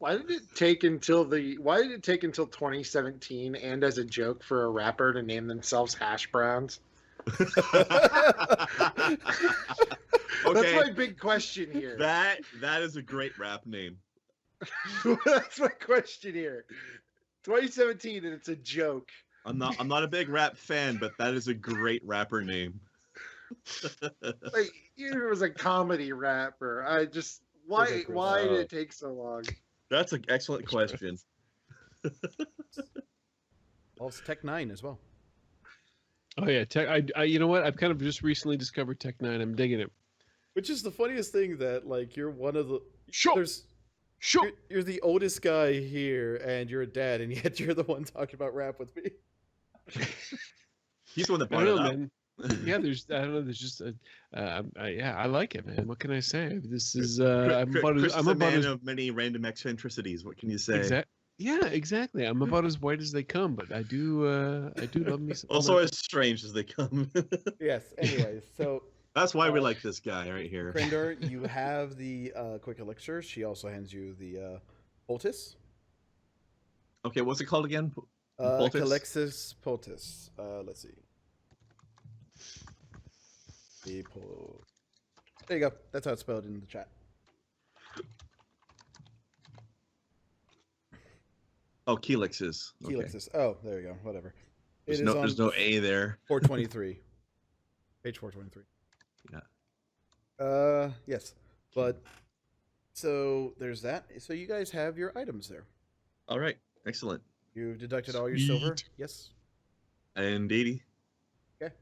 Why did it take until 2017 and as a joke for a rapper to name themselves Hash Browns? That's my big question here. That is a great rap name. That's my question here. 2017 and it's a joke. I'm not a big rap fan, but that is a great rapper name. Like, even if it was a comedy rapper, why did it take so long? That's an excellent question. Well, it's Tech 9 as well. Oh yeah, Tech. You know what? I've kind of just recently discovered Tech 9. I'm digging it. Which is the funniest thing that like you're one of the Sure. You're the oldest guy here, and you're a dad, and yet you're the one talking about rap with me. He's the one that brought it up. Man. Yeah, there's just I like it, man. What can I say? This is I'm about of many random eccentricities. What can you say? Yeah, exactly. I'm about as white as they come, but I do love me some. Also as strange as they come. Yes. Anyways, so that's why we like this guy right here. Krindor, you have the quick elixir. She also hands you the poultice. Okay, what's it called again? Calexis poultice. Let's see. There you go. That's how it's spelled in the chat. Oh, Kelixes. Kelixes. Okay. Oh, there you go. Whatever. There's no A there. 423. Page 423. Yeah. Yes. But so there's that. So you guys have your items there. All right. Excellent. You've deducted all your silver. Yes. And 80. Okay.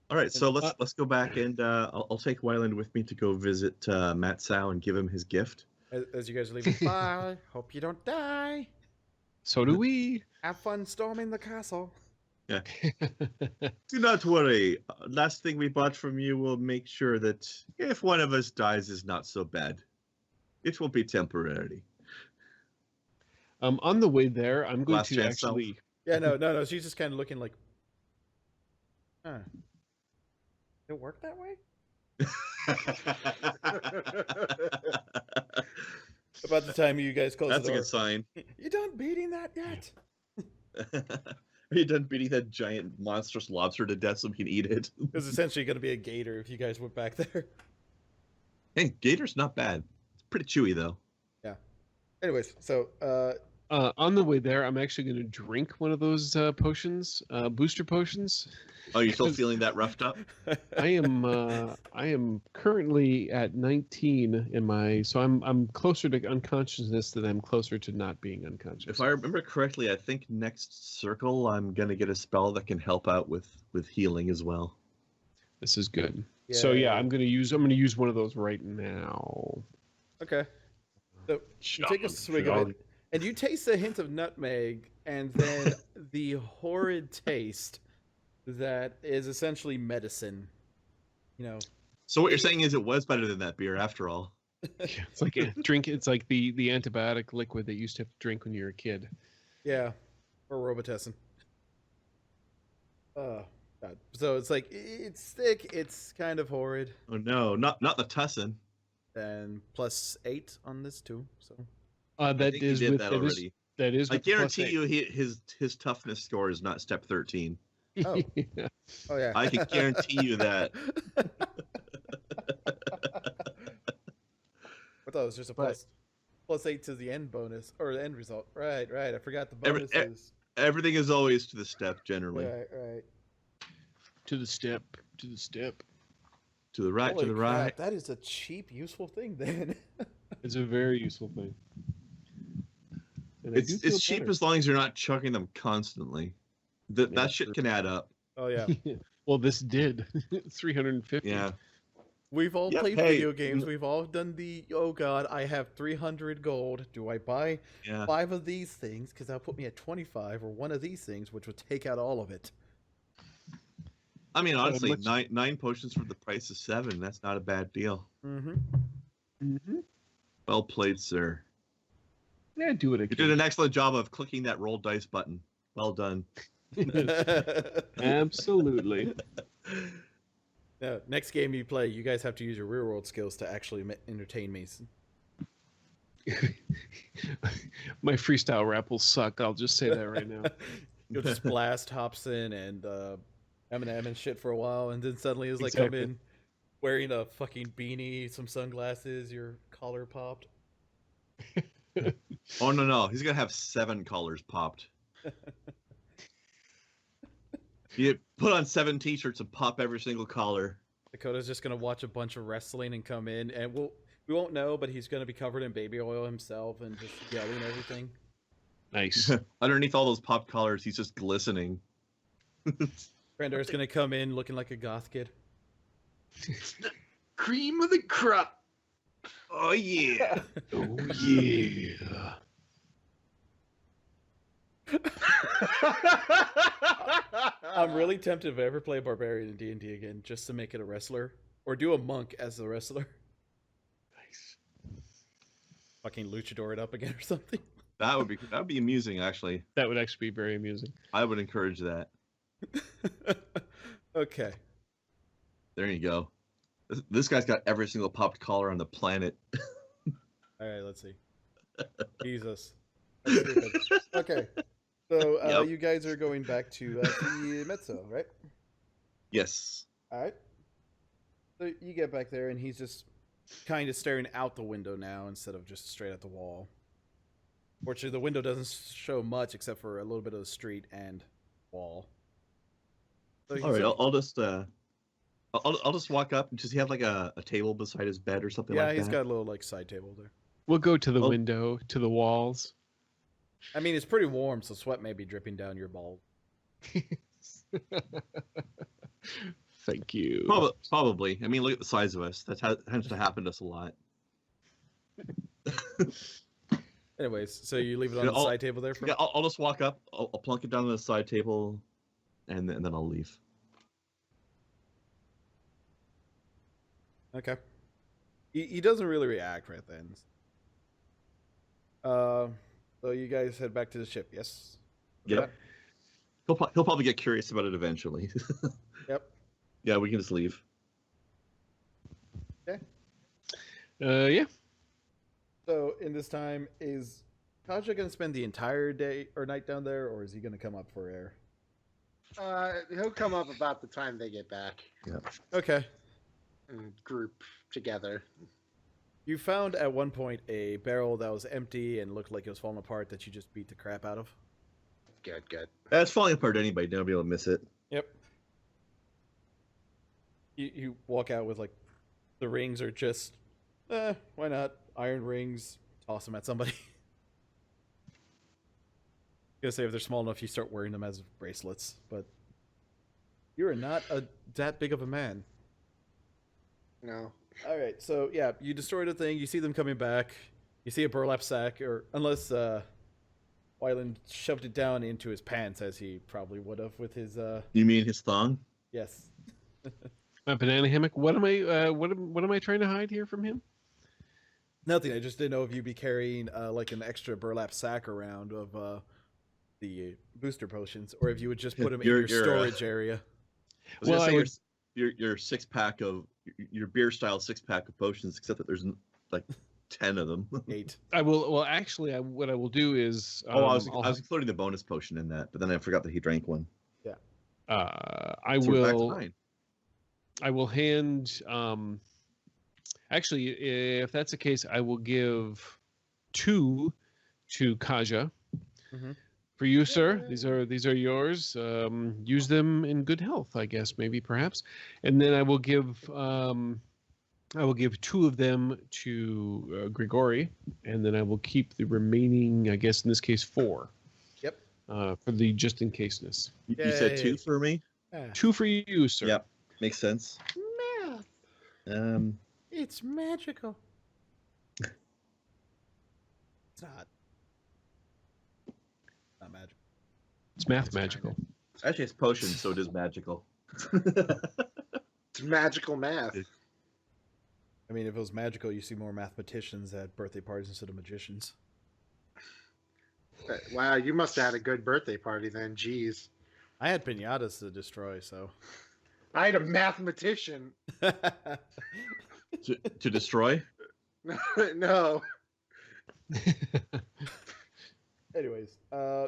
All right. So let's go back and I'll take Wyland with me to go visit Matt Sao and give him his gift. As you guys are leaving, bye. Hope you don't die. So do we. Have fun storming the castle. Yeah. Do not worry. Last thing we bought from you will make sure that if one of us dies is not so bad. It will be temporary. On the way there, I'm going to actually. Self. Yeah, no. She's just kind of looking like, huh? It work that way? About the time you guys close That's the door. a good sign. You done beating that yet? Are you done beating that giant monstrous lobster to death so we can eat it? It was essentially going to be a gator if you guys went back there. Hey, gator's not bad. It's pretty chewy though. Yeah. Anyways, so on the way there, I'm actually going to drink one of those potions, booster potions. Oh, you're still feeling that roughed up? I am currently at 19 in my, so I'm closer to unconsciousness than I'm closer to not being unconscious. If I remember correctly, I think next circle I'm gonna get a spell that can help out with healing as well. This is good. Yeah. So yeah, I'm gonna use one of those right now. Okay. So you take a swig of it, and you taste a hint of nutmeg, and then the horrid taste that is essentially medicine. You know. So what you're saying is it was better than that beer after all. It's like a drink. It's like the antibiotic liquid that you used to have to drink when you were a kid. Yeah, or Robitussin. God. So it's like it's thick. It's kind of horrid. Oh no, not the tussin. And +8 on this too. So that is did with that already. That is. I guarantee you, his toughness score is not step 13. Oh. Yeah. Oh yeah. I can guarantee you that. I thought it was just a +8 to the end bonus or the end result. Right. I forgot the bonuses. Everything is always to the step generally. Right. To the step. To the right. Holy to the crap, right. That is a cheap, useful thing then. It's a very useful thing. And it's cheap better. as long as you're not chugging them constantly. That shit can add up. Oh yeah. Well, this did 350. Yeah. We've all played video games. We've all done the, oh god, I have 300 gold. Do I buy 5 of these things? Because that'll put me at 25, or one of these things, which would take out all of it. I mean, honestly, nine potions for the price of 7. That's not a bad deal. Mm-hmm. Well played, sir. Yeah, do it again. You did an excellent job of clicking that roll dice button. Well done. Absolutely. Now, next game you play, you guys have to use your real world skills to actually entertain me. My freestyle rap will suck. I'll just say that right now. You'll just blast Hobson and Eminem and shit for a while, and then suddenly it's like Exactly. come in wearing a fucking beanie, some sunglasses, your collar popped. Oh no, he's gonna have 7 collars popped. You put on 7 t-shirts and pop every single collar. Dakota's just gonna watch a bunch of wrestling and come in, and we won't know, but he's gonna be covered in baby oil himself and just yelling everything. Nice. Underneath all those pop collars, he's just glistening. Brandar's gonna come in looking like a goth kid. Cream of the crop. Oh yeah. Oh yeah. I'm really tempted if I ever play a barbarian in D&D again, just to make it a wrestler, or do a monk as the wrestler. Nice. Fucking luchador it up again or something. That would be amusing, actually. That would actually be very amusing. I would encourage that. Okay. There you go. This guy's got every single popped collar on the planet. All right, let's see. Jesus. That's stupid. Okay. So Yep. you guys are going back to the Mezzo, right? Yes. All right. So you get back there, and he's just kind of staring out the window now instead of just straight at the wall. Fortunately, the window doesn't show much except for a little bit of the street and wall. So All right, I'll just walk up. Does he have like a table beside his bed or something like that? Yeah, he's got a little like side table there. We'll go to the Oh. window, to the walls. I mean, it's pretty warm, so sweat may be dripping down your ball. Thank you. Probably. I mean, look at the size of us. That tends to happen to us a lot. Anyways, so you leave it on Yeah, the side table there for Yeah, I'll just walk up. I'll plunk it down on the side table, and then I'll leave. Okay. He doesn't really react right then. So you guys head back to the ship, yes? Yep. He'll probably get curious about it eventually. Yep. Yeah, we can just leave. Okay. Yeah. So in this time, is Kaja going to spend the entire day or night down there, or is he going to come up for air? He'll come up about the time they get back Okay. and group together. You found at one point a barrel that was empty and looked like it was falling apart that you just beat the crap out of. Good. It's falling apart anyway. Don't be able to miss it. Yep. You walk out with like the rings are just, why not? Iron rings, toss them at somebody. Gonna say if they're small enough, you start wearing them as bracelets, but you are not that big of a man. No. All right, so yeah, you destroy the thing. You see them coming back. You see a burlap sack, or unless Wyland shoved it down into his pants, as he probably would have with his. You mean his thong? Yes. My banana hammock. What am I trying to hide here from him? Nothing. I just didn't know if you'd be carrying like an extra burlap sack around of the booster potions, or if you would just put them in your storage area. Well, your 6-pack of your beer style 6-pack of potions, except that there's like 10 of them. 8. I will. Well, actually, what I will do is. I was including the bonus potion in that, but then I forgot that he drank one. Yeah. I So we're back to will. 9. I will hand. Actually, if that's the case, I will give 2 to Kaja. Mhm. For you, sir. These are yours. Use them in good health, I guess, maybe, perhaps. And then I will give 2 of them to Grigori, and then I will keep the remaining, I guess, in this case, 4. Yep. For the just in caseness. You said 2 for me? 2 for you, sir. Yep. Makes sense. Math. It's magical. It's not. Not magical. It's magical. Actually, it's potion, so it is magical. It's magical math. I mean, if it was magical, you see more mathematicians at birthday parties instead of magicians. Wow, you must have had a good birthday party then. Jeez. I had pinatas to destroy, so. I had a mathematician. To destroy? No. Anyways,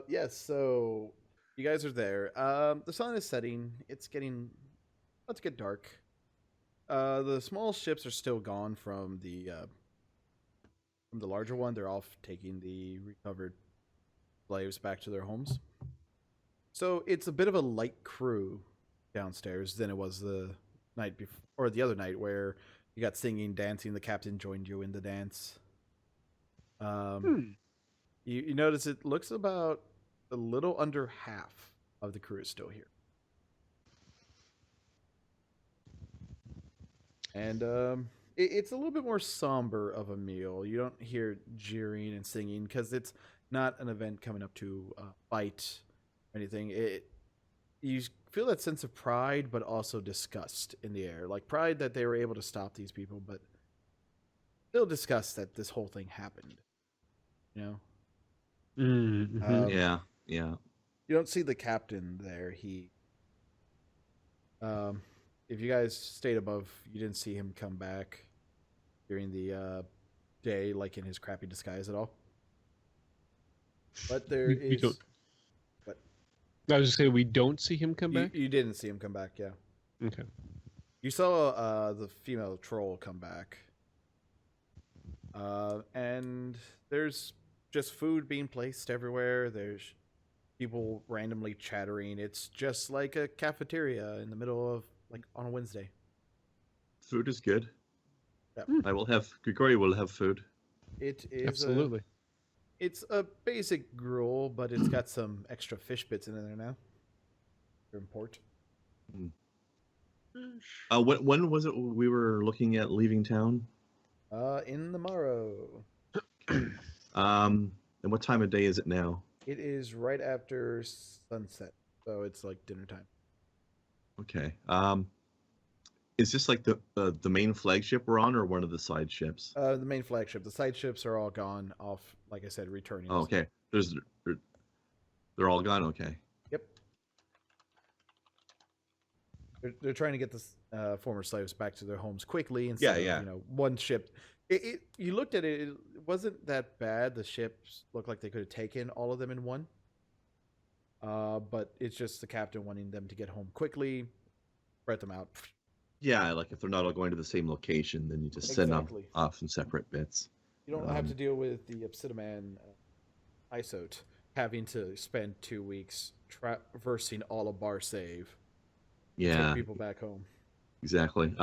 yes. So you guys are there. The sun is setting. It's getting about to get dark. The small ships are still gone from the larger one. They're off taking the recovered slaves back to their homes. So it's a bit of a light crew downstairs than it was the night before, or the other night where you got singing, dancing. The captain joined you in the dance. You notice it looks about a little under half of the crew is still here. And it's a little bit more somber of a meal. You don't hear jeering and singing because it's not an event coming up to fight or anything. You feel that sense of pride, but also disgust in the air. Like pride that they were able to stop these people, but still disgust that this whole thing happened. You know? Mm-hmm. Yeah. You don't see the captain there. If you guys stayed above, you didn't see him come back during the day, like in his crappy disguise at all. But there is. What? I was just saying we don't see him come back. You didn't see him come back, yeah. Okay. You saw the female troll come back, and there's just food being placed everywhere. There's people randomly chattering. It's just like a cafeteria in the middle of, like, on a Wednesday. Food is good. Yeah. Grigori will have food. It is Absolutely. It's a basic gruel, but it's got some extra fish bits in there now. For import. When was it we were looking at leaving town? In the morrow. And what time of day is it now? It is right after sunset, so it's like dinner time. Okay. Is this like the main flagship we're on, or one of the side ships? The main flagship. The side ships are all gone off. Like I said, returning. Oh, okay. They're all gone. Okay. Yep. They're trying to get the former slaves back to their homes quickly instead of one ship. You looked at it. It wasn't that bad. The ships looked like they could have taken all of them in one. But it's just the captain wanting them to get home quickly, spread them out. Yeah, like if they're not all going to the same location, then you just send them off in separate bits. You don't have to deal with the Obsidian Isote having to spend 2 weeks traversing all of Barsaive. Yeah, take people back home. Exactly.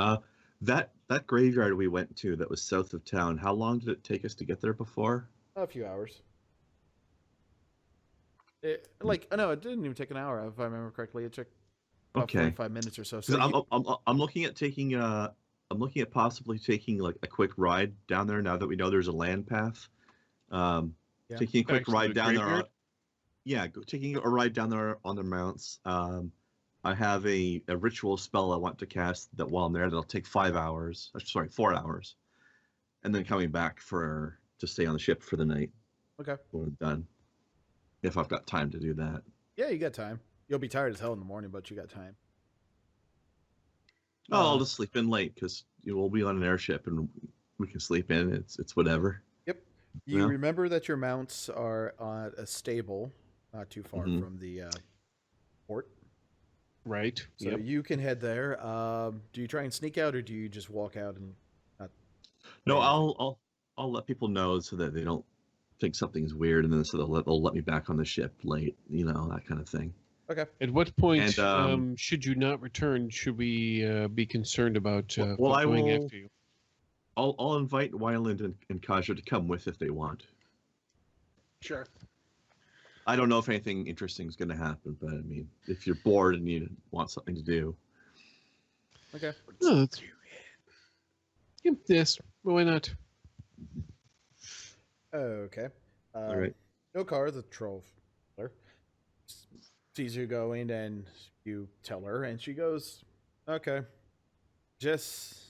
That graveyard we went to that was south of town. How long did it take us to get there before? A few hours. It didn't even take an hour if I remember correctly. It took about 45 minutes or so. I'm looking at taking I'm looking at possibly taking like a quick ride down there now that we know there's a land path. Taking a quick ride down there. Taking a ride down there on the mounts. I have a ritual spell I want to cast that while I'm there that'll take 4 hours, and then coming back to stay on the ship for the night. Okay. When we're done. If I've got time to do that. Yeah, you got time. You'll be tired as hell in the morning, but you got time. I'll just sleep in late because we'll be on an airship and we can sleep in. It's whatever. Yep. You remember that your mounts are at a stable not too far from the port. Right. So you can head there. Do you try and sneak out, or do you just walk out and not? No, I'll let people know so that they don't think something's weird, and then so they'll let me back on the ship late. That kind of thing. Okay. At what point, should you not return, should we be concerned about going after you? I'll invite Wyland and Kaja to come with if they want. Sure. I don't know if anything interesting is going to happen, but I mean, if you're bored and you want something to do. Okay. No, yes, why not? Okay. All right. Okar, the troll, sees you going, and you tell her, and she goes, "Okay, just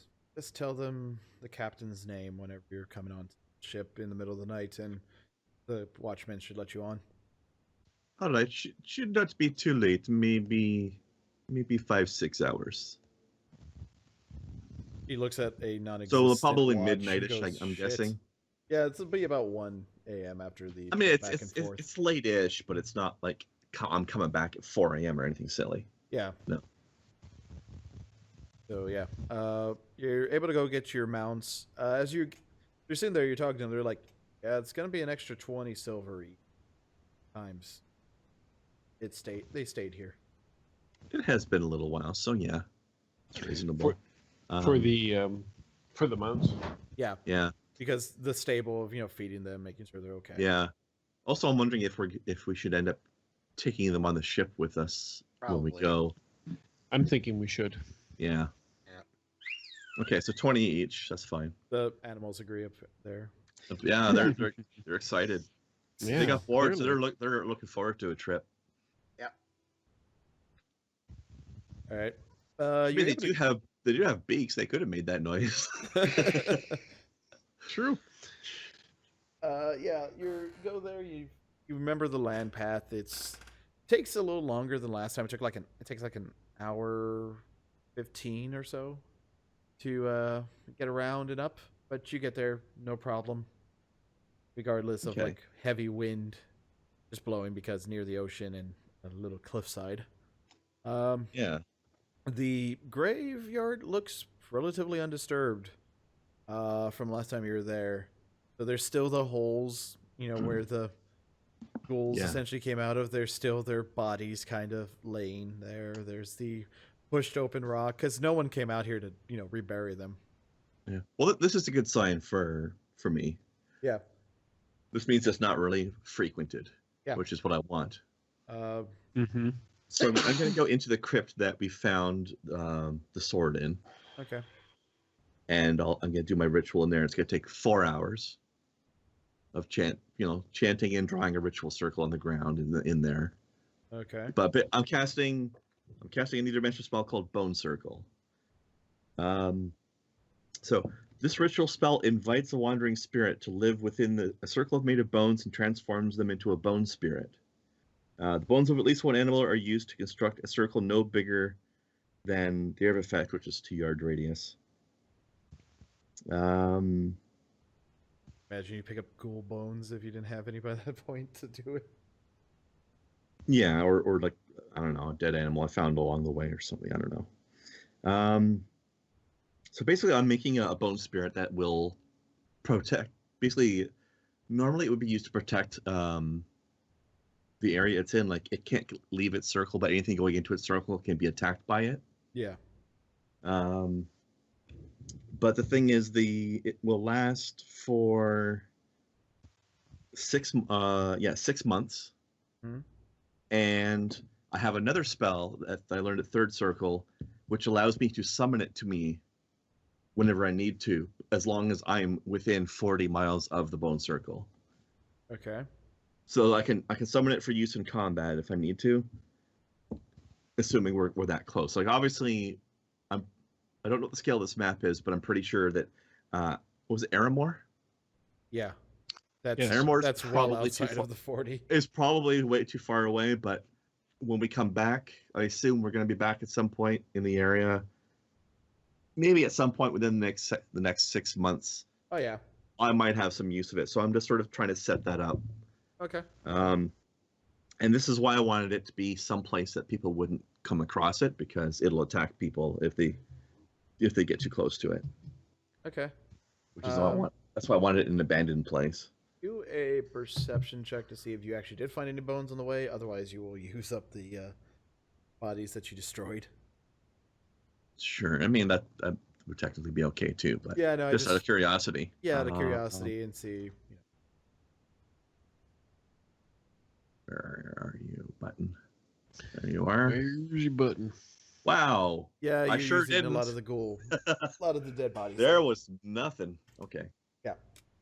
tell them the captain's name whenever you're coming on ship in the middle of the night, and the watchman should let you on." All right, should not be too late. Maybe 5-6 hours. He looks at a non-existent So probably watch. midnightish, I'm guessing. Yeah, it'll be about 1 a.m. after the. I mean, it's late-ish, but it's not like I'm coming back at 4 a.m. or anything silly. Yeah. No. So yeah, you're able to go get your mounts. As you're sitting there, you're talking to them. They're like, "Yeah, it's gonna be an extra 20 silver each times." They stayed here. It has been a little while, so yeah, it's reasonable. For the mounts. Yeah. Yeah. Because the stable of feeding them, making sure they're okay. Yeah. Also, I'm wondering if we should end up taking them on the ship with us when we go. I'm thinking we should. Yeah. Okay, so 20 each. That's fine. The animals agree up there. Yeah, they're excited. Yeah, they got bored, so they're looking forward to a trip. Yeah. All right. I mean, they do have beaks. They could have made that noise. True. Yeah, you go there. You remember the land path. It takes a little longer than last time. It takes like an hour 15 or so to get around and up, but you get there no problem, regardless of like heavy wind just blowing because near the ocean and a little cliffside. Yeah. The graveyard looks relatively undisturbed from last time you were there. So there's still the holes, where the ghouls essentially came out of. There's still their bodies kind of laying there. There's the pushed open rock because no one came out here to, rebury them. Yeah. Well, this is a good sign for me. Yeah. This means it's not really frequented, which is what I want. Mm-hmm. So I'm going to go into the crypt that we found the sword in. Okay. And I'm going to do my ritual in there. It's going to take 4 hours of chanting and drawing a ritual circle on the ground in there. Okay. But I'm casting a new dimension spell called Bone Circle. So this ritual spell invites a wandering spirit to live within a circle made of bones and transforms them into a bone spirit. The bones of at least one animal are used to construct a circle no bigger than the area of effect, which is 2-yard radius. Imagine you pick up ghoul bones if you didn't have any by that point to do it. Yeah, or like, I don't know, a dead animal I found along the way or something. I don't know. So basically, I'm making a bone spirit that will protect. Basically, normally it would be used to protect the area it's in. Like, it can't leave its circle, but anything going into its circle can be attacked by it. Yeah. But the thing is, it will last for 6 months. Mm-hmm. And I have another spell that I learned at third circle, which allows me to summon it to me whenever I need to, as long as I'm within 40 miles of the bone circle. Okay. So I can summon it for use in combat if I need to, assuming we're that close. Like, obviously, I don't know what the scale of this map is, but I'm pretty sure that was it Aramore? Yeah. That's well outside of the 40. It's probably way too far away, but when we come back, I assume we're going to be back at some point in the area. Maybe at some point within the next 6 months. Oh yeah. I might have some use of it. So I'm just sort of trying to set that up. Okay. And this is why I wanted it to be someplace that people wouldn't come across it, because it'll attack people if they get too close to it. Okay. Which is all I want. That's why I wanted it in an abandoned place. Do a perception check to see if you actually did find any bones on the way. Otherwise, you will use up the bodies that you destroyed. Sure. I mean, that would technically be okay too, but yeah, no, just out of curiosity. Yeah, out of curiosity and see. Where are you, button? There you are. Where's your button? Wow. Yeah, I sure did a lot of the ghoul, a lot of the dead bodies. There was nothing. Okay. Yeah.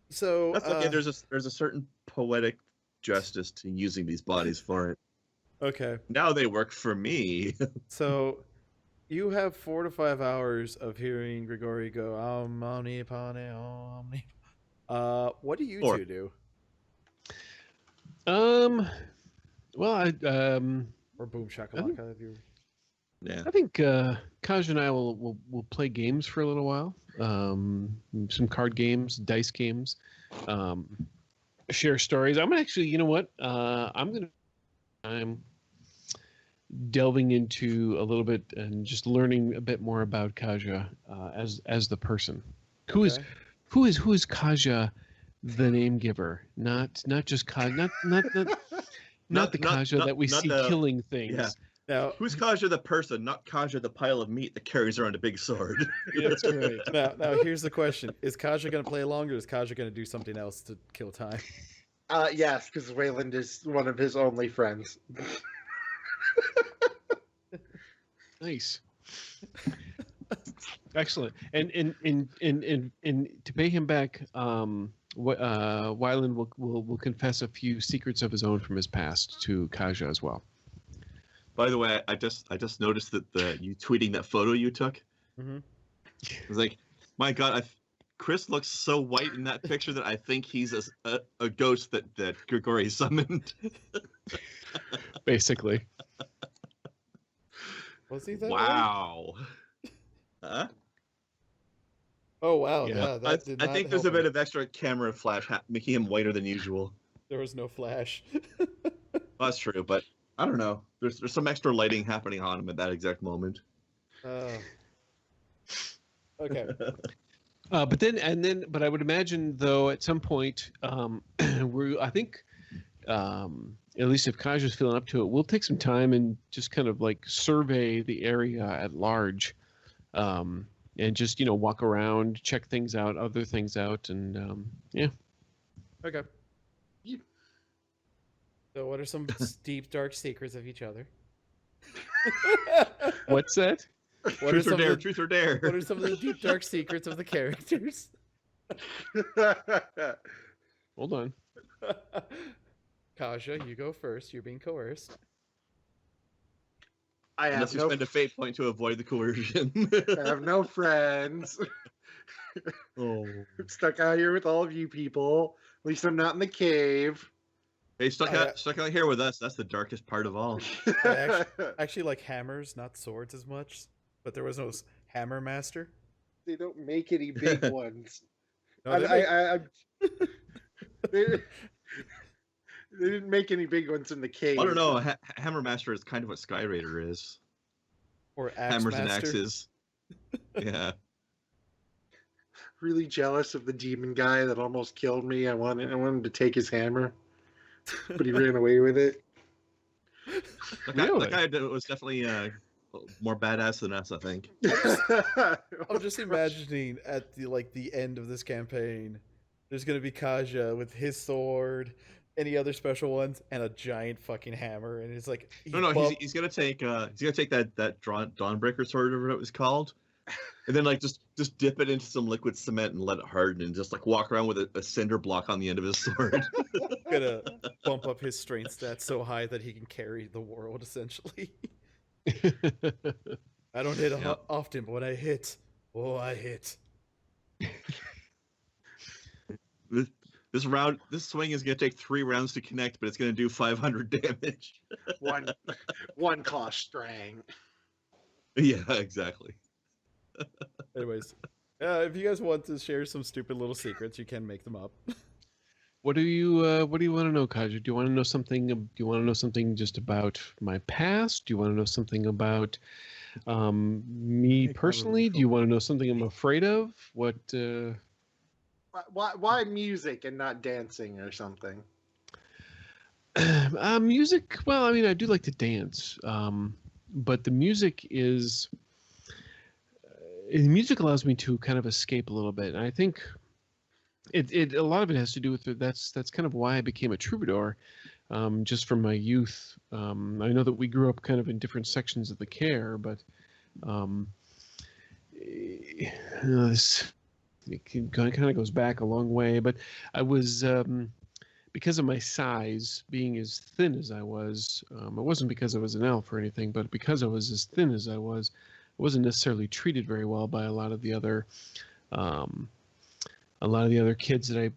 So that's okay. There's a certain poetic justice to using these bodies for it. Okay. Now they work for me. So you have 4 to 5 hours of hearing Grigori go omni pane omni. What do you two do? Well, I or boom shakalaka if you. Yeah. I think Kaj and I will play games for a little while. Some card games, dice games. share stories. I'm actually, you know what? I'm delving into a little bit and just learning a bit more about Kaja as the person. Who is Kaja, the name giver? Not just Kaja, not the Kaja that we see killing things. Yeah. Now, who's Kaja the person, not Kaja the pile of meat that carries around a big sword? That's right. Now here's the question: is Kaja going to play along, or is Kaja going to do something else to kill time? Yes, because Wayland is one of his only friends. Nice. Excellent. And to pay him back, Wyland will confess a few secrets of his own from his past to Kaja as well. By the way, I just noticed that you tweeting that photo you took. Mm-hmm. I was like, my God, Chris looks so white in that picture that I think he's a ghost that Grigori summoned. Basically. Was he that? Wow. Huh? Oh wow! Yeah. I think there's a bit of extra camera flash making him whiter than usual. There was no flash. Well, that's true, but I don't know. There's some extra lighting happening on him at that exact moment. Okay. But I would imagine though at some point, I think, at least if Kaja's feeling up to it, we'll take some time and just kind of like survey the area at large, and just walk around, check things out, other things out, and yeah. Okay. So, what are some deep, dark secrets of each other? What's that? Truth or dare? Truth or dare? What are some of the deep, dark secrets of the characters? Hold on. Kaja, you go first. You're being coerced. Unless you spend a fate point to avoid the coercion. I have no friends. Oh. I'm stuck out here with all of you people. At least I'm not in the cave. Hey, stuck out here with us. That's the darkest part of all. I actually like hammers, not swords as much. But there was no hammer master. They don't make any big ones. No, they didn't make any big ones in the cave. I don't know. Hammer Master is kind of what Sky Raider is. Or Axe Hammers Master. and axes. Yeah. Really jealous of the demon guy that almost killed me. I wanted him to take his hammer, but he ran away with it. That guy was definitely more badass than us, I think. I'm just imagining at the end of this campaign, there's gonna be Kaja with his sword, any other special ones, and a giant fucking hammer, and it's like he's gonna take that Dawnbreaker sword, or whatever it was called, and then just dip it into some liquid cement and let it harden, and just walk around with a cinder block on the end of his sword. Gonna bump up his strength stats so high that he can carry the world essentially. I don't hit often, but when I hit, I hit. This swing is going to take 3 rounds to connect, but it's going to do 500 damage. one cost strang. Yeah, exactly. Anyways, if you guys want to share some stupid little secrets, you can make them up. What do you want to know, Kaja? Do you want to know something? Do you want to know something just about my past? Do you want to know something about me personally? Do you want to know something I'm afraid of? What? Why music and not dancing or something? Music. Well, I mean, I do like to dance, but the music allows me to kind of escape a little bit, and I think. A lot of it has to do with that's kind of why I became a troubadour, just from my youth. I know that we grew up kind of in different sections of the care, but this kind of goes back a long way. But I was because of my size, being as thin as I was. It wasn't because I was an elf or anything, but because I was as thin as I wasn't necessarily treated very well by a lot of the other. A lot of the other kids that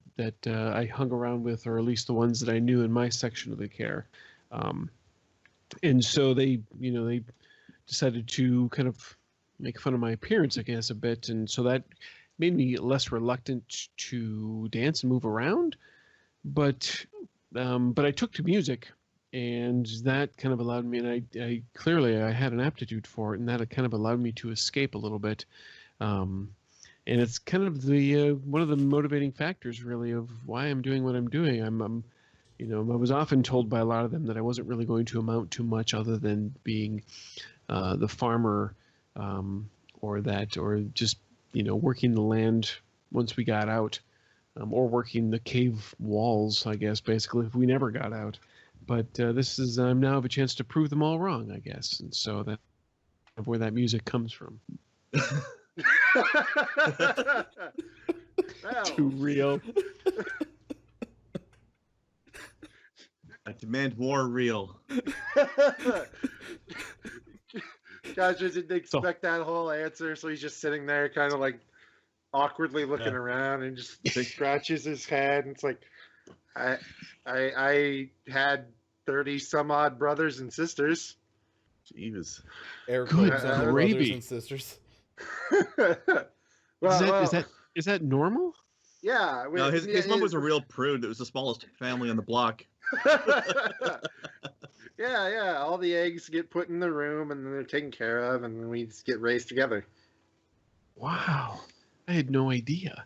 I hung around with, or at least the ones that I knew in my section of the care, and so they decided to kind of make fun of my appearance, I guess, a bit, and so that made me less reluctant to dance and move around, but I took to music, and that kind of allowed me, and I clearly I had an aptitude for it, and that kind of allowed me to escape a little bit. And it's kind of the one of the motivating factors, really, of why I'm doing what I'm doing. I was often told by a lot of them that I wasn't really going to amount to much other than being the farmer, or just working the land once we got out, or working the cave walls, I guess, basically, if we never got out. But I now have a chance to prove them all wrong, I guess, and so that's where that music comes from. Too real. I demand more real. Gosh, I didn't expect that whole answer, so he's just sitting there kind of like awkwardly looking around and just scratches his head, and it's like, I had 30 some odd brothers and sisters. Jeez. Air quotes on brothers and sisters. Is that normal? Yeah. No, his mom was a real prude. It was the smallest family on the block. Yeah. All the eggs get put in the room, and then they're taken care of, and then we just get raised together. Wow, I had no idea.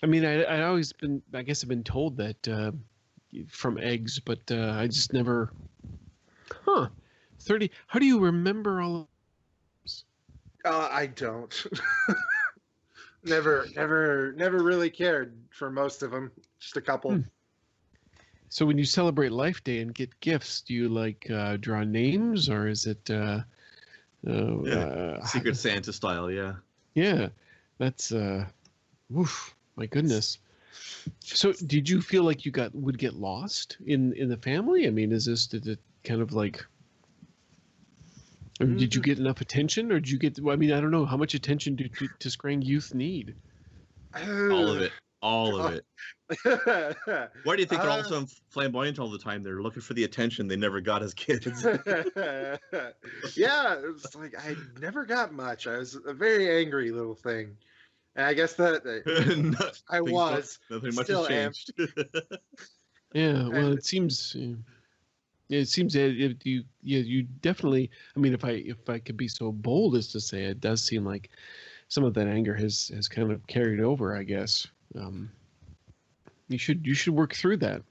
I mean, I'd always been, I guess I've been told that from eggs, but I just never. 30. How do you remember all of those? I don't. Never really cared for most of them. Just a couple. So when you celebrate Life Day and get gifts, do you draw names, or is it Secret Santa style? Yeah. Yeah, that's my goodness. So did you feel like you would get lost in the family? I mean, did it kind of like? Did you get enough attention, or did you get? I mean, I don't know. How much attention do Scrang youth need? All of it. Why do you think they're all so flamboyant all the time? They're looking for the attention they never got as kids. Yeah, it was like I never got much. I was a very angry little thing, and I guess that I was. Nothing much still has changed. Yeah, well, it seems. It seems that you definitely. I mean, if I could be so bold as to say, it does seem like some of that anger has kind of carried over, I guess. You should work through that.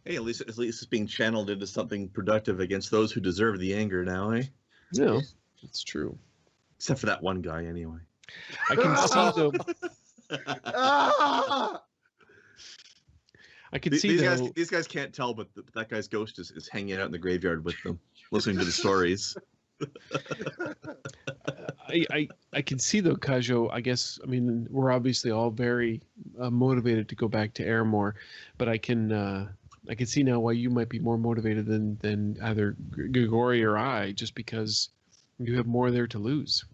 Hey, at least it's being channeled into something productive against those who deserve the anger now, eh? No, it's true. Except for that one guy, anyway. I can see though. I can see these guys can't tell, but that guy's ghost is hanging out in the graveyard with them, listening to the stories. I can see though, Kajo. I guess I mean we're obviously all very motivated to go back to Airmore, but I can see now why you might be more motivated than either Grigori or I, just because you have more there to lose.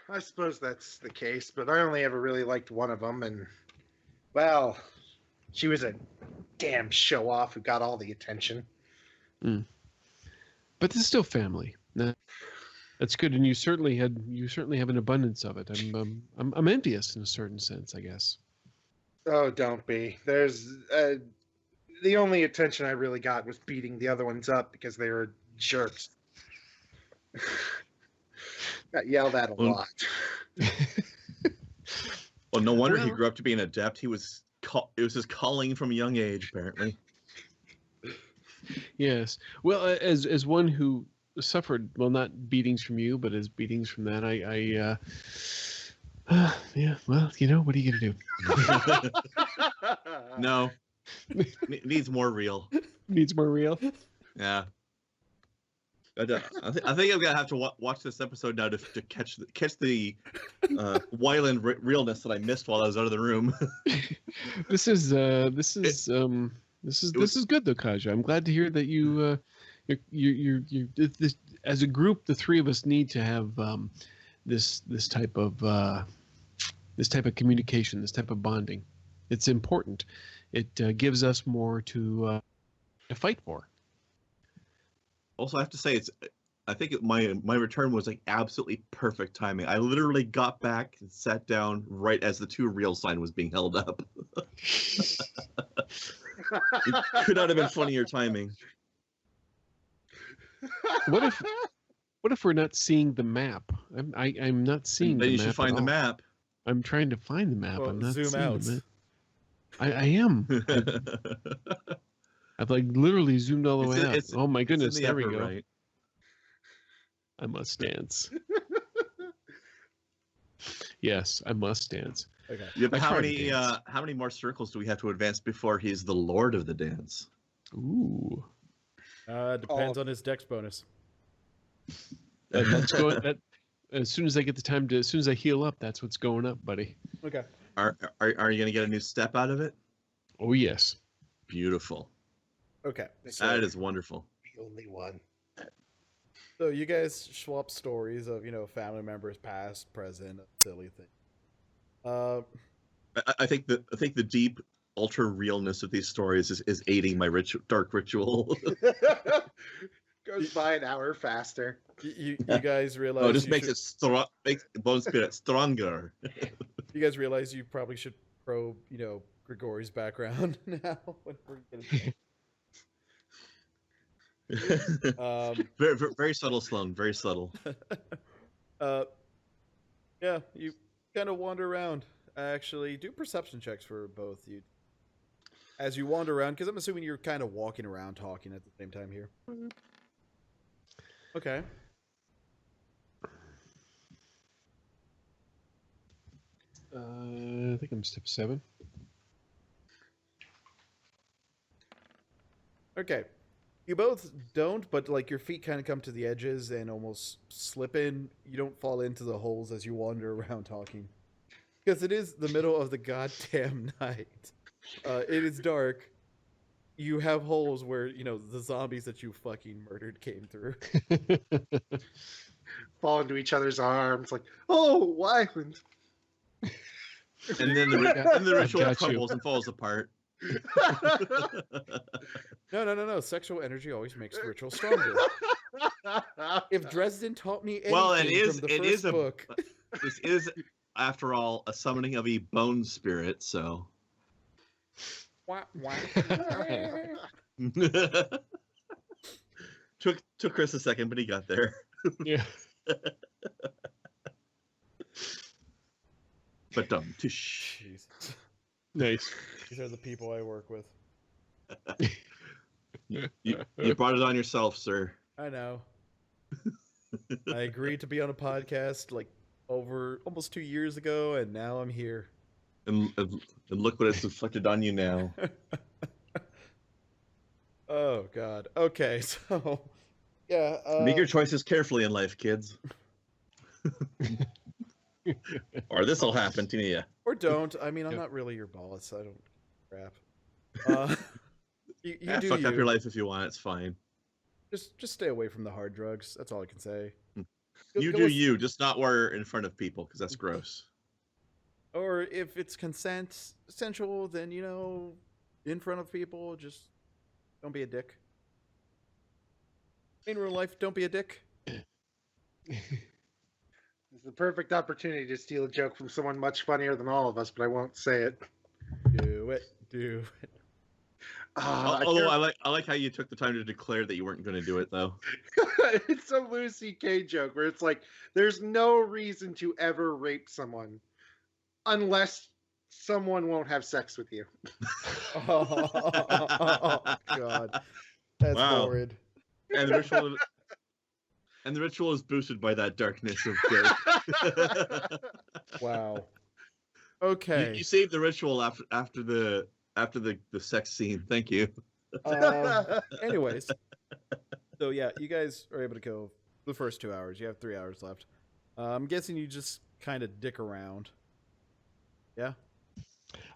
I suppose that's the case, but I only ever really liked one of them, and well, she was a damn show off who got all the attention. But it's still family. That's good, and you certainly have an abundance of it. I'm envious in a certain sense, I guess. Oh, don't be. There's the only attention I really got was beating the other ones up because they were jerks. Got yelled at a lot. Well, no wonder he grew up to be an adept. It was his calling from a young age, apparently. Yes. Well, as one who suffered, well, not beatings from you, but as beatings from that, yeah. Well, what are you gonna do? No. Needs more real. Needs more real. Yeah. I think I'm gonna have to watch this episode now to catch the Wyland realness that I missed while I was out of the room. This is good though, Kaja. I'm glad to hear that you're as a group, the three of us need to have this type of communication, this type of bonding. It's important. It gives us more to fight for. Also, I have to say, my return was like absolutely perfect timing. I literally got back and sat down right as the 2 real sign was being held up. It could not have been funnier timing. What if we're not seeing the map? I'm not seeing Then the you map. should find the map. I'm trying to find the map. Well, I'm not zoom seeing out. the map. I am. I've like literally zoomed all the way out. Oh my goodness! There we go. Right. I must dance. Yes, I must dance. Okay. Yeah, but how many more circles do we have to advance before he's the Lord of the Dance? Ooh. Depends on his dex bonus. That's going. That as soon as I get the time to, as soon as I heal up, that's what's going up, buddy. Okay. Are you going to get a new step out of it? Oh yes. Beautiful. Okay. So, that is wonderful. The only one. So you guys swap stories of family members, past, present, silly thing. I think the deep ultra realness of these stories is aiding my dark ritual. Goes by an hour faster. You guys realize? Oh, it just makes makes bone spirit stronger. You guys realize you probably should probe, Grigori's background now when we're getting. Very, very subtle, Sloan. Very subtle. Yeah, you kind of wander around. Actually, do perception checks for both you as you wander around, because I'm assuming you're kind of walking around, talking at the same time here. Okay. I think I'm step 7. Okay. You both don't, but like your feet kind of come to the edges and almost slip in. You don't fall into the holes as you wander around talking. Because it is the middle of the goddamn night. It is dark. You have holes where, the zombies that you fucking murdered came through. Fall into each other's arms, like, oh, Wyland. And then the ritual crumbles and falls apart. No. Sexual energy always makes the ritual stronger. If Dresden taught me anything from the first book. This is, after all, a summoning of a bone spirit, so. Took Chris a second, but he got there. Yeah. But tush. Jesus. Nice. These are the people I work with. You brought it on yourself, sir. I know. I agreed to be on a podcast like over almost 2 years ago, and now I'm here. And look what it's inflicted on you now. Oh God. Okay, so yeah. Make your choices carefully in life, kids. Or this will happen to you. Or don't. I mean, I'm not really your boss. I don't crap. You do fuck up your life if you want. It's fine. Just stay away from the hard drugs. That's all I can say. You do you, just not where in front of people, because that's gross. Or if it's consensual, then in front of people, just don't be a dick. In real life, don't be a dick. It's the perfect opportunity to steal a joke from someone much funnier than all of us, but I won't say it. Do it. Although I like how you took the time to declare that you weren't going to do it, though. It's a Louis C.K. joke where it's like, there's no reason to ever rape someone unless someone won't have sex with you. Oh, God. That's horrid. And the ritual is boosted by that darkness of joke. Wow. Okay. You saved the ritual after the sex scene. Thank you. Anyways, so yeah, you guys are able to go the first 2 hours. You have 3 hours left. I'm guessing you just kind of dick around. Yeah.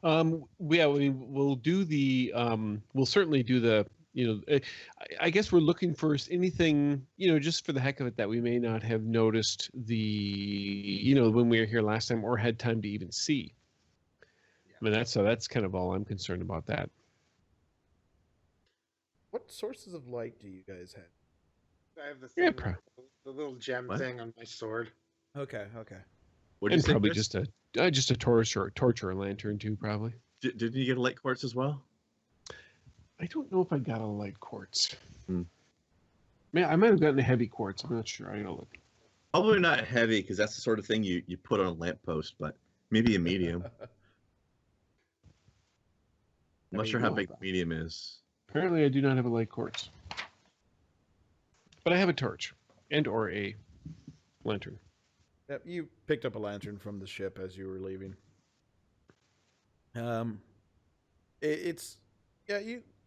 We'll do the. We'll certainly do the. I guess we're looking for anything, just for the heck of it that we may not have noticed when we were here last time or had time to even see. Yeah. I mean, that's kind of all I'm concerned about that. What sources of light do you guys have? I have the Yeah, thing, the little gem thing on my sword. Okay. And probably just a torch or a lantern too, probably. Didn't you get a light quartz as well? I don't know if I got a light quartz. Man, I might have gotten a heavy quartz. I'm not sure. I gotta look. Probably not heavy, because that's the sort of thing you put on a lamppost, but maybe a medium. I'm not sure how big medium is. Apparently, I do not have a light quartz. But I have a torch or a lantern. Yep, you picked up a lantern from the ship as you were leaving. You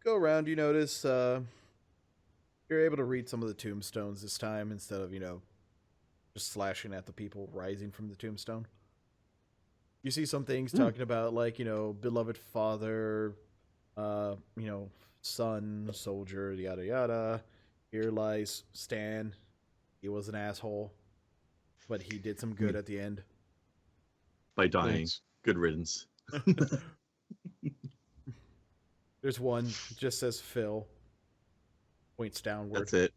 go around, you notice you're able to read some of the tombstones this time instead of, just slashing at the people rising from the tombstone. You see some things talking about, like, beloved father, son, soldier, yada yada. Here lies Stan. He was an asshole, but he did some good at the end. By dying. Nice. Good riddance. There's one just says Phil. Points downward. That's it.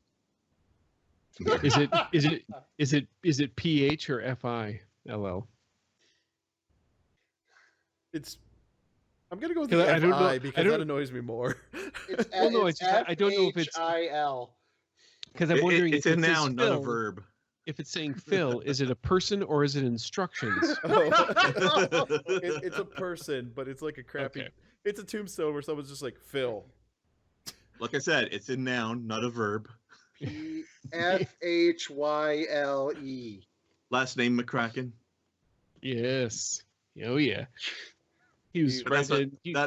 Is it PH or FILL? I'm gonna go with the I don't know- FI because that annoys me more. It's Well, no, it's just, I don't know if it's FHIL. because I'm wondering It's if a it says noun, not a Phil, verb. If it's saying Phil, is it a person or is it instructions? It's a person, but it's like a crappy. Okay. It's a tombstone where someone's just like Phil. Like I said, it's a noun, not a verb. FHYLE. Last name McCracken. Yes. Oh yeah. He was But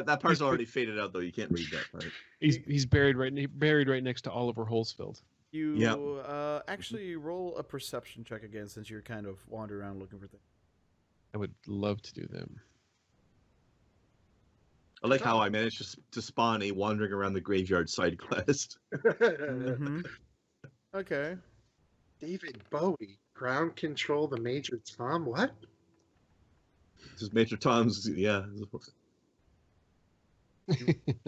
that part's already faded out, though. You can't read that part. He's buried right next to Oliver Holsfield. You actually roll a perception check again, since you're kind of wandering around looking for things. I would love to do them. I like how I managed to spawn a wandering around the graveyard side quest. Mm-hmm. Okay. David Bowie. Ground control the Major Tom. What? This is Major Tom's, yeah.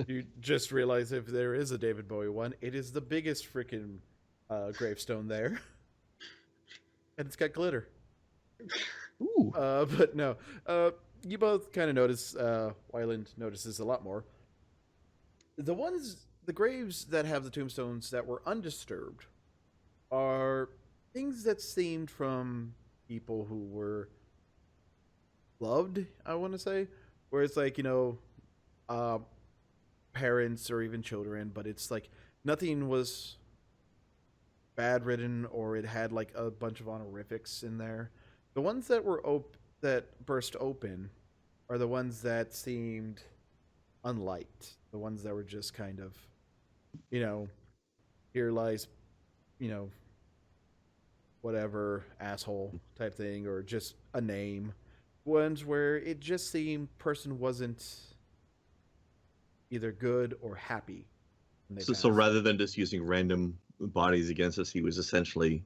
You just realize if there is a David Bowie one, it is the biggest freaking gravestone there. And it's got glitter. Ooh. But no. You both kind of notice, Wyland notices a lot more. The graves that have the tombstones that were undisturbed are things that seemed from people who were loved, I want to say. Where it's like, parents or even children, but it's like nothing was bad written or it had like a bunch of honorifics in there. The ones that were that burst open are the ones that seemed unliked. The ones that were just kind of, here lies, whatever asshole type thing, or just a name. Ones where it just seemed person wasn't either good or happy. So rather than just using random bodies against us, he was essentially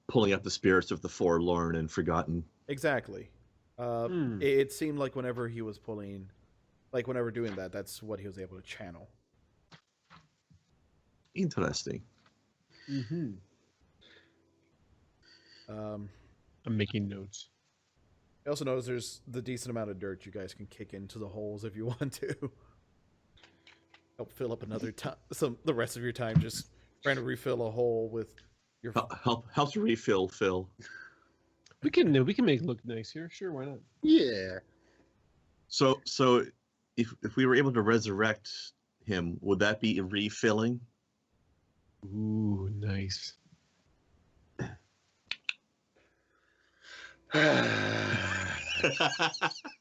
pulling up the spirits of the forlorn and forgotten. Exactly. It seemed like whenever he was doing that, that's what he was able to channel. Interesting. Mm-hmm. I'm making notes. I also notice there's the decent amount of dirt you guys can kick into the holes if you want to. Help fill up another time. The rest of your time just trying to refill a hole with your. Help to refill, Phil. We can make it look nice here. Sure, why not? Yeah. So if we were able to resurrect him, would that be refilling? Ooh, nice.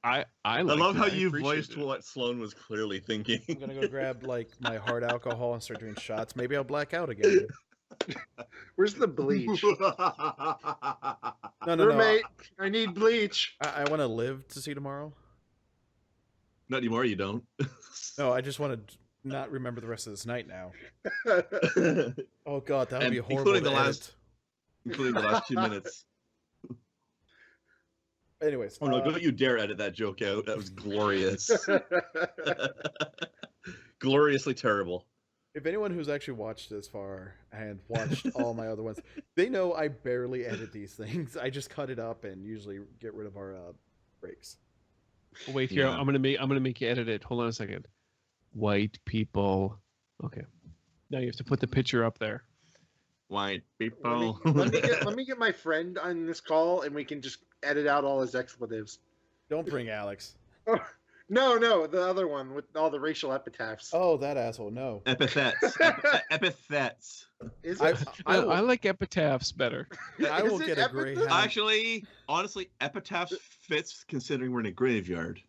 I love how you voiced what Sloan was clearly thinking. I'm gonna go grab like my hard alcohol and start doing shots. Maybe I'll black out again. Where's the bleach? No. Roommate, I need bleach. I want to live to see tomorrow. Not anymore, you don't. No, I just want to not remember the rest of this night now. Oh god, that would be horrible. Including the last 2 minutes. Anyways. Oh no, don't you dare edit that joke out. That was glorious. Gloriously terrible. If anyone who's actually watched this far and watched all my other ones, they know I barely edit these things. I just cut it up and usually get rid of our breaks. Wait here, I'm gonna make you edit it. Hold on a second. White people. Okay. Now you have to put the picture up there. White people. Let me get my friend on this call, and we can just edit out all his expletives. Don't bring Alex. No, the other one with all the racial epitaphs. Oh, that asshole! No. Epithets. Epithets. Is it? I like epitaphs better. I will get a Greyhound. Actually, honestly, epitaphs fits considering we're in a graveyard.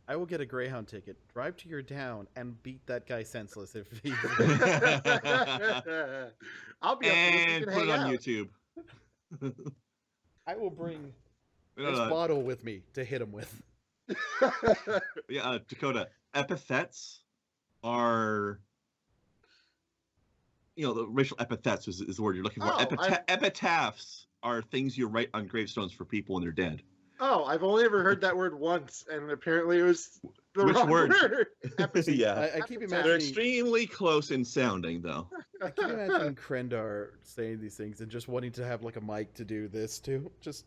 I will get a Greyhound ticket, drive to your town, and beat that guy senseless if he. I'll be and put it on YouTube. I will bring this bottle with me to hit him with. Yeah, Dakota. Epithets are, the racial epithets is the word you're looking for. Epitaphs are things you write on gravestones for people when they're dead. Oh, I've only ever heard that word once, and apparently it was the Which wrong word? Yeah, I keep imagining they're extremely close in sounding, though. I keep imagining Krendar saying these things and just wanting to have like a mic to do this too. Just.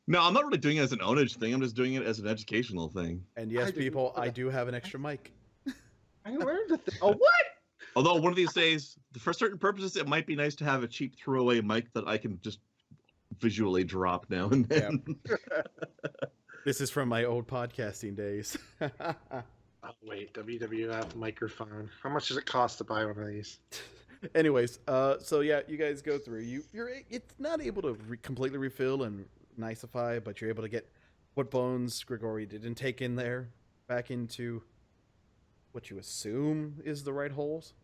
No, I'm not really doing it as an ownage thing. I'm just doing it as an educational thing. And yes, people, I do have an extra mic. I learned a thing. Oh, what? Although one of these days, for certain purposes, it might be nice to have a cheap throwaway mic that I can just visually drop now and then. Yep. This is from my old podcasting days. Oh, wait, WWF microphone. How much does it cost to buy one of these? Anyways, so yeah, you guys go through. It's not able to completely refill and nicify, but you're able to get what bones Grigori didn't take in there back into what you assume is the right holes.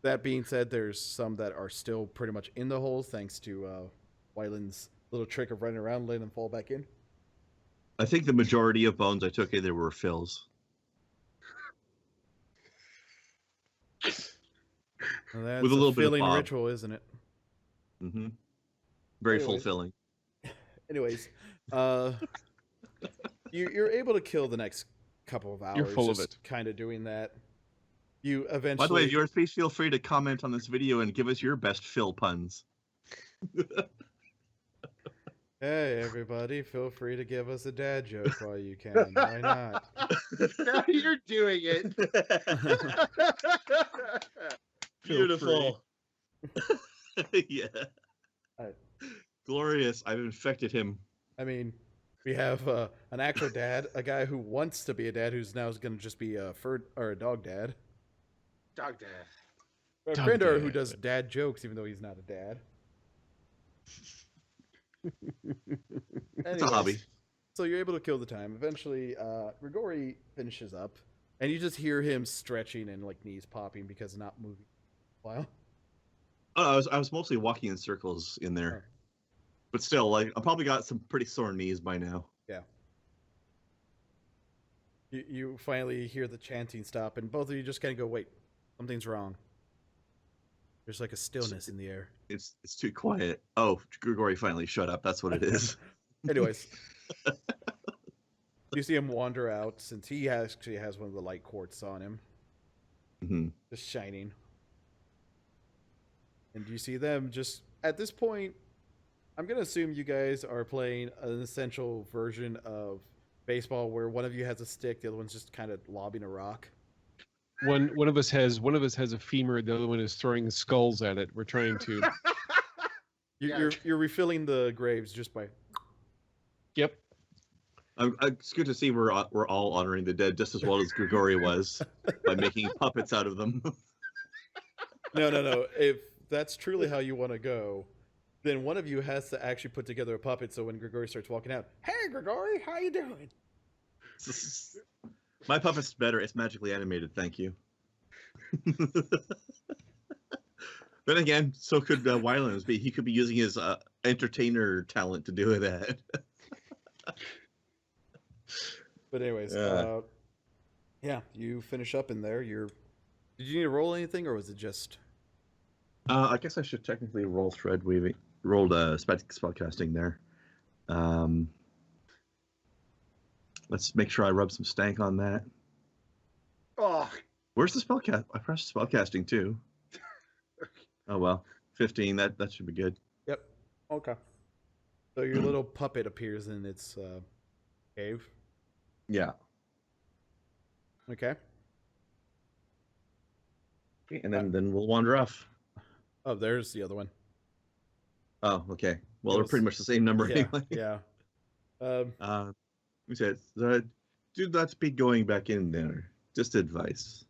That being said, there's some that are still pretty much in the holes thanks to Wyland's little trick of running around, letting them fall back in. I think the majority of bones I took in there were fills. Well, that's with a little bit of filling Bob. ritual, isn't it? Mm-hmm. Very fulfilling. Anyways, you're able to kill the next couple of hours. You're full of it. Kind of doing that. You eventually. By the way, viewers, please feel free to comment on this video and give us your best fill puns. Hey, everybody, feel free to give us a dad joke while you can. Why not? Now you're doing it. Beautiful. Yeah. Right. Glorious. I've infected him. I mean, we have an actual dad, a guy who wants to be a dad, who's now going to just be a dog dad. Dog dad. A Krendar who does dad jokes, even though he's not a dad. It's a hobby. So you're able to kill the time. Eventually, Grigori finishes up, and you just hear him stretching and like knees popping because not moving a while. Oh, I was mostly walking in circles in there, but still, like I probably got some pretty sore knees by now. Yeah. You finally hear the chanting stop, and both of you just kind of go, "Wait, something's wrong." There's like a stillness in the air. It's too quiet. Oh, Grigori finally shut up. That's what it is. Anyways, you see him wander out since he actually has one of the light quartz on him, just shining. And you see them just at this point. I'm gonna assume you guys are playing an essential version of baseball where one of you has a stick, the other one's just kind of lobbing a rock. One of us has a femur, the other one is throwing skulls at it. We're trying to. You're refilling the graves just by. Yep. It's good to see we're all honoring the dead just as well as Grigori was by making puppets out of them. No. If that's truly how you want to go, then one of you has to actually put together a puppet. So when Grigori starts walking out, hey Grigori, how you doing? My puppet's better. It's magically animated. Thank you. Then again, so could Wyland's be. He could be using his entertainer talent to do that. But anyways, yeah, you finish up in there. Did you need to roll anything, or was it just? I guess I should technically roll thread weaving. Rolled spellcasting there. Let's make sure I rub some stank on that. Oh. Where's the spellcast? I pressed spellcasting too. Oh well, 15. That should be good. Yep. Okay. So your little puppet appears in its cave. Yeah. Okay. And then we'll wander off. Oh, there's the other one. Oh, okay. Well, they're pretty much the same number anyway. Yeah. We said, do not be going back in there. Just advice.